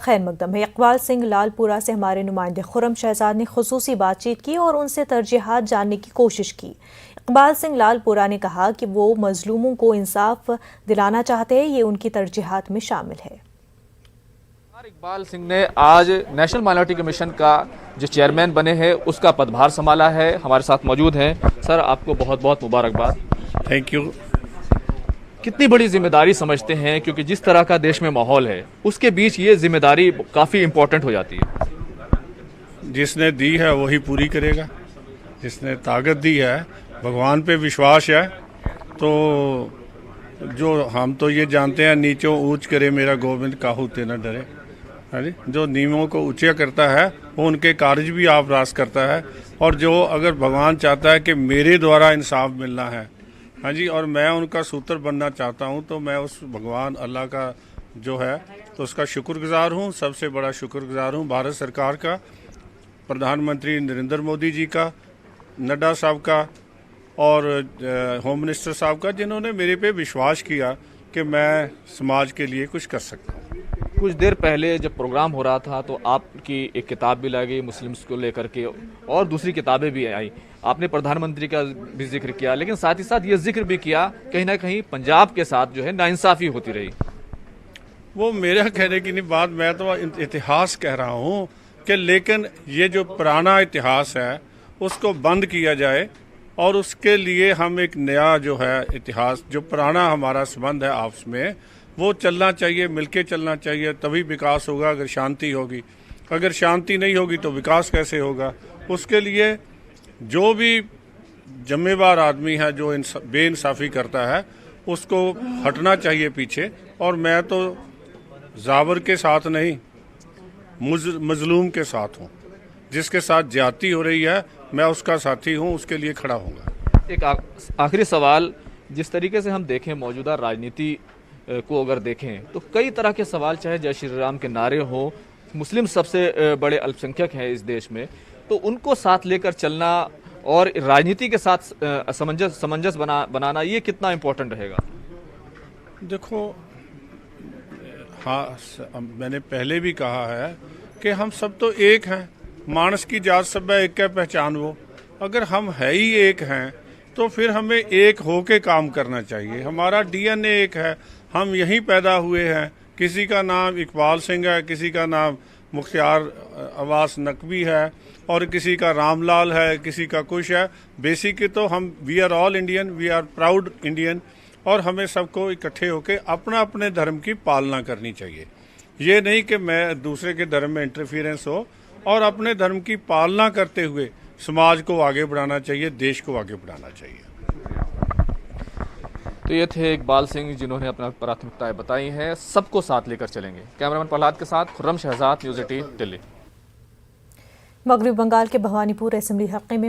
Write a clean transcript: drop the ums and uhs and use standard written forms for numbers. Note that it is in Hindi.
खैर मकदम है। इकबाल सिंह लालपुरा से हमारे नुमाइंदे खुर्रम शहजाद ने खुसूसी बातचीत की और उनसे तरजीहात जानने की कोशिश की। इकबाल सिंह लालपुरा ने कहा कि वो मजलूमों को इंसाफ दिलाना चाहते हैं, ये उनकी तरजीहात में शामिल है। इकबाल सिंह ने आज नेशनल माइनॉरिटी कमीशन का जो चेयरमैन बने हैं उसका पदभार संभाला है। हमारे साथ मौजूद हैं। सर, आपको बहुत बहुत मुबारकबाद। Thank you. कितनी बड़ी जिम्मेदारी समझते हैं, क्योंकि जिस तरह का देश में माहौल है उसके बीच ये जिम्मेदारी काफ़ी इम्पोर्टेंट हो जाती है। जिसने दी है वही पूरी करेगा। जिसने ताकत दी है, भगवान पे विश्वास है, तो जो हम तो ये जानते हैं, नीचों ऊंच करे मेरा गोविंद काहू ते न डरे। हाँ जी, जो नियमों को ऊंचा करता है वो उनके कार्य भी आप रास करता है। और जो अगर भगवान चाहता है कि मेरे द्वारा इंसाफ मिलना है, हाँ जी, और मैं उनका सूत्र बनना चाहता हूँ, तो मैं उस भगवान अल्लाह का जो है तो उसका शुक्रगुजार हूँ। सबसे बड़ा शुक्रगुजार हूँ भारत सरकार का, प्रधानमंत्री नरेंद्र मोदी जी का, नड्डा साहब का और होम मिनिस्टर साहब का, जिन्होंने मेरे पे विश्वास किया कि मैं समाज के लिए कुछ कर सकता हूँ। कुछ देर पहले जब प्रोग्राम हो रहा था तो आपकी एक किताब भी लगी मुस्लिम्स को लेकर के, और दूसरी किताबें भी आई। आपने प्रधानमंत्री का भी जिक्र किया, लेकिन साथ ही साथ ये जिक्र भी किया कहीं ना कहीं पंजाब के साथ जो है नाइंसाफी होती रही। वो मेरा कहने की नहीं बात, मैं तो इतिहास कह रहा हूँ कि लेकिन ये जो पुराना इतिहास है उसको बंद किया जाए और उसके लिए हम एक नया जो है इतिहास, जो पुराना हमारा संबंध है आपस में, वो चलना चाहिए, मिलके चलना चाहिए, तभी विकास होगा। अगर शांति होगी, अगर शांति नहीं होगी तो विकास कैसे होगा? उसके लिए जो भी जिम्मेवार आदमी है जो बेइंसाफ़ी करता है उसको हटना चाहिए पीछे। और मैं तो जाबर के साथ नहीं, मजलूम के साथ हूँ। जिसके साथ ज्यादती हो रही है मैं उसका साथी हूँ, उसके लिए खड़ा हूँगा। एक आखिरी सवाल, जिस तरीके से हम देखें मौजूदा राजनीति को अगर देखें तो कई तरह के सवाल, चाहे जय श्री राम के नारे हो, मुस्लिम सबसे बड़े अल्पसंख्यक हैं इस देश में, तो उनको साथ लेकर चलना और राजनीति के साथ समंजस बनाना ये कितना इम्पोर्टेंट रहेगा? देखो, हाँ, मैंने पहले भी कहा है कि हम सब तो एक हैं। मानस की जात सब है, एक क्या पहचान वो। अगर हम है ही एक हैं तो फिर हमें एक होके काम करना चाहिए। हमारा डीएनए एक है, हम यहीं पैदा हुए हैं। किसी का नाम इकबाल सिंह है, किसी का नाम मुख्तार अब्बास नकवी है, और किसी का रामलाल है, किसी का कुछ है। बेसिकली तो हम we are all Indian, we are proud Indian. और हमें सबको इकट्ठे होकर अपना अपने धर्म की पालना करनी चाहिए। ये नहीं कि मैं दूसरे के धर्म में इंटरफियरेंस हो, और अपने धर्म की पालना करते हुए समाज को आगे बढ़ाना चाहिए, देश को आगे बढ़ाना चाहिए। तो ये थे इकबाल सिंह, जिन्होंने अपना प्राथमिकताएं बताई हैं। सबको साथ लेकर चलेंगे। कैमरामैन प्रहलाद के साथ खुर्रम शहजाद, न्यूज़ 18 दिल्ली। मगरबी बंगाल के भवानीपुर असेंबली हल्के में